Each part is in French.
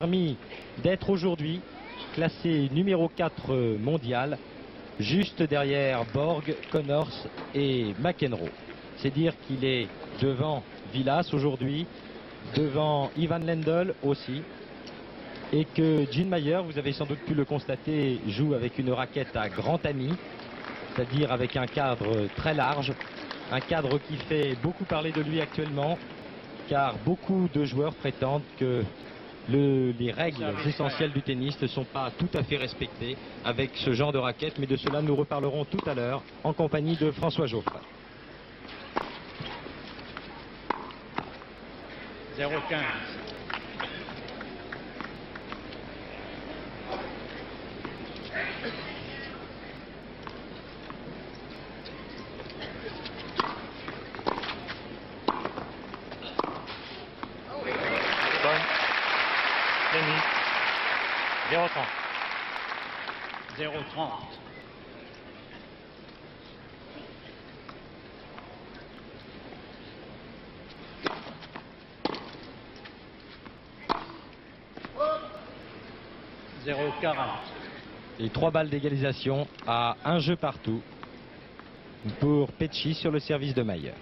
permis d'être aujourd'hui classé numéro 4 mondial, juste derrière Borg, Connors et McEnroe. C'est dire qu'il est devant Vilas aujourd'hui, devant Ivan Lendl aussi, et que Gene Mayer, vous avez sans doute pu le constater, joue avec une raquette à grand tamis, c'est-à-dire avec un cadre très large, un cadre qui fait beaucoup parler de lui actuellement, car beaucoup de joueurs prétendent que les règles essentielles du tennis ne sont pas tout à fait respectées avec ce genre de raquette, mais de cela nous reparlerons tout à l'heure en compagnie de François Joffre. 0-15. Tennis. 0-30. 0-30. Et 3 balles d'égalisation à un jeu partout pour Pecci sur le service de Mayer.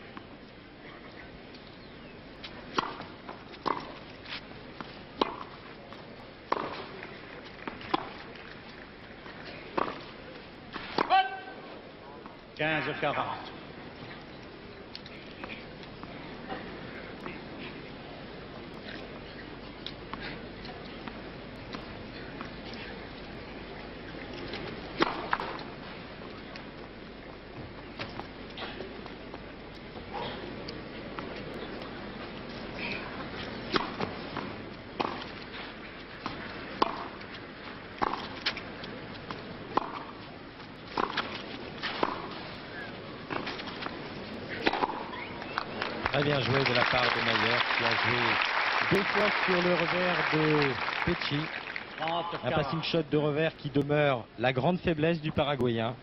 « 15-40. Très bien joué de la part de Mayer qui a joué 2 fois sur le revers de Pecci. Un passing shot de revers qui demeure la grande faiblesse du Paraguayen.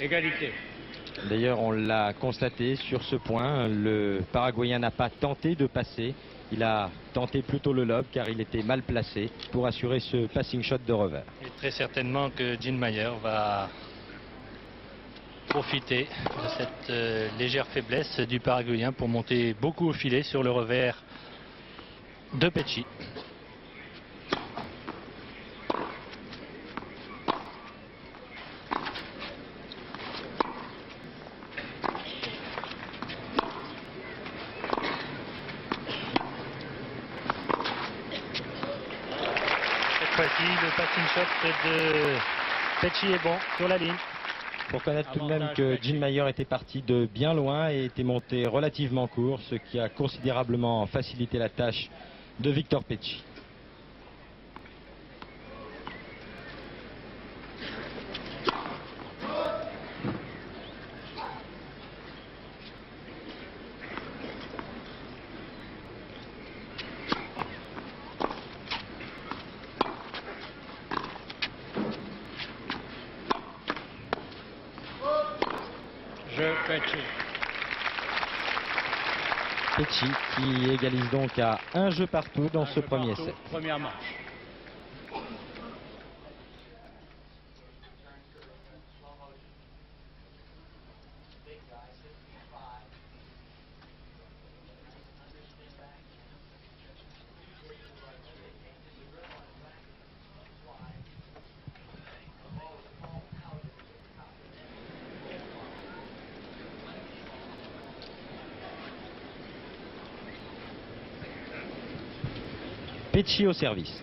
Égalité. D'ailleurs, on l'a constaté sur ce point, le Paraguayen n'a pas tenté de passer. Il a tenté plutôt le lob car il était mal placé pour assurer ce passing shot de revers. Et très certainement que Gene Mayer va profiter de cette légère faiblesse du Paraguayen pour monter beaucoup au filet sur le revers de Pecci. Le passing shot de Pecci est bon sur la ligne. Pour connaître tout de même que Gene Mayer était parti de bien loin et était monté relativement court, ce qui a considérablement facilité la tâche de Victor Pecci. Pecci qui égalise donc à un jeu partout dans ce premier set. Première manche. Pecci au service.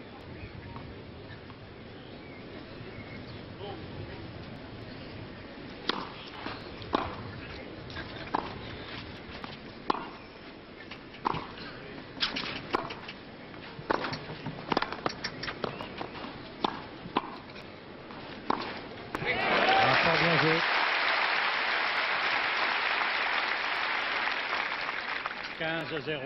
15-0.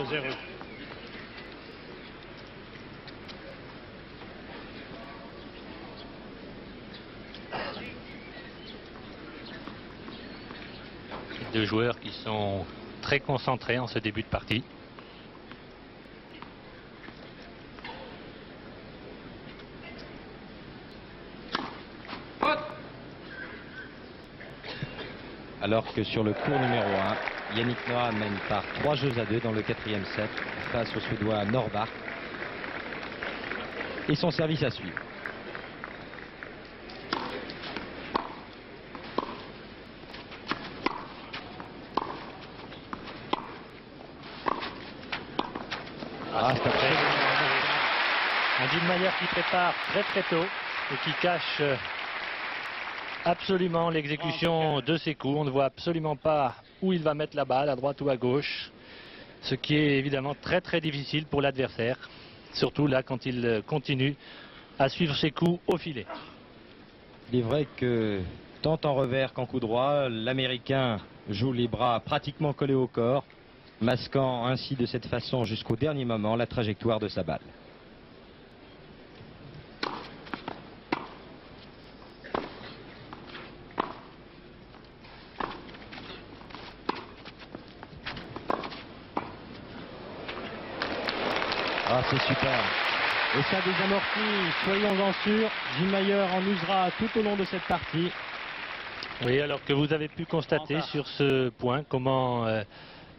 Zéro. Deux joueurs qui sont très concentrés en ce début de partie. Alors que sur le cours numéro 1, Yannick Noah mène par 3-2 dans le 4e set face au Suédois Norrbach. Et son service à suivre. C'est après un Jim Mayer qui prépare très tôt et qui cache absolument l'exécution de ses coups. On ne voit absolument pas où il va mettre la balle, à droite ou à gauche, ce qui est évidemment très difficile pour l'adversaire, surtout là quand il continue à suivre ses coups au filet. Il est vrai que tant en revers qu'en coup droit, l'Américain joue les bras pratiquement collés au corps, masquant ainsi de cette façon jusqu'au dernier moment la trajectoire de sa balle. Ah, c'est super. Et ça désamortit, soyons-en sûrs. Jim Mayer en usera tout au long de cette partie. Oui, alors que vous avez pu constater sur ce point comment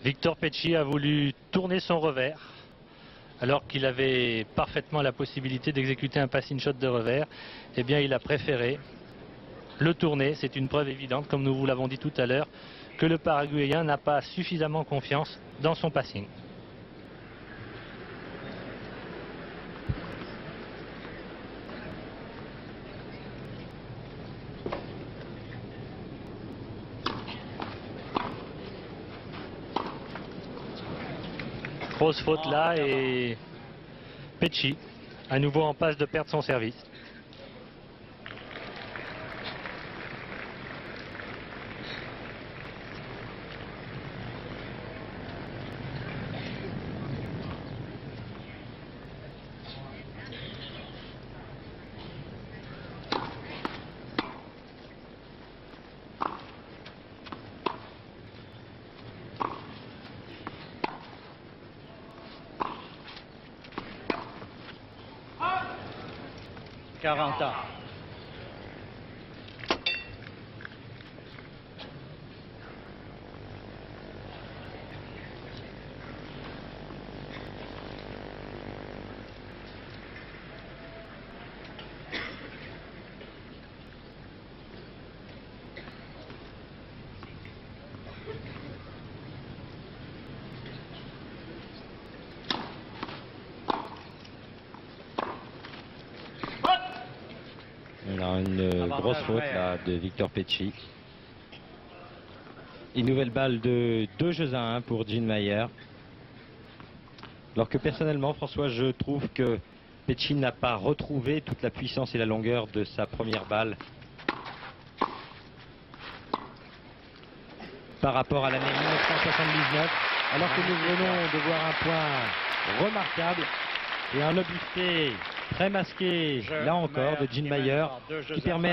Victor Pecci a voulu tourner son revers alors qu'il avait parfaitement la possibilité d'exécuter un passing shot de revers. Eh bien, il a préféré le tourner. C'est une preuve évidente, comme nous vous l'avons dit tout à l'heure, que le Paraguayen n'a pas suffisamment confiance dans son passing. Grosse faute là et Pecci à nouveau en passe de perdre son service. Quaranta. Une grosse faute là de Victor Pecci. Une nouvelle balle de 2-1 pour Jim Mayer. Alors que personnellement, François, je trouve que Pecci n'a pas retrouvé toute la puissance et la longueur de sa première balle par rapport à l'année 1979. Alors que nous venons de voir un point remarquable et un lob lifté très masqué, là encore, de Jim Mayer, qui permet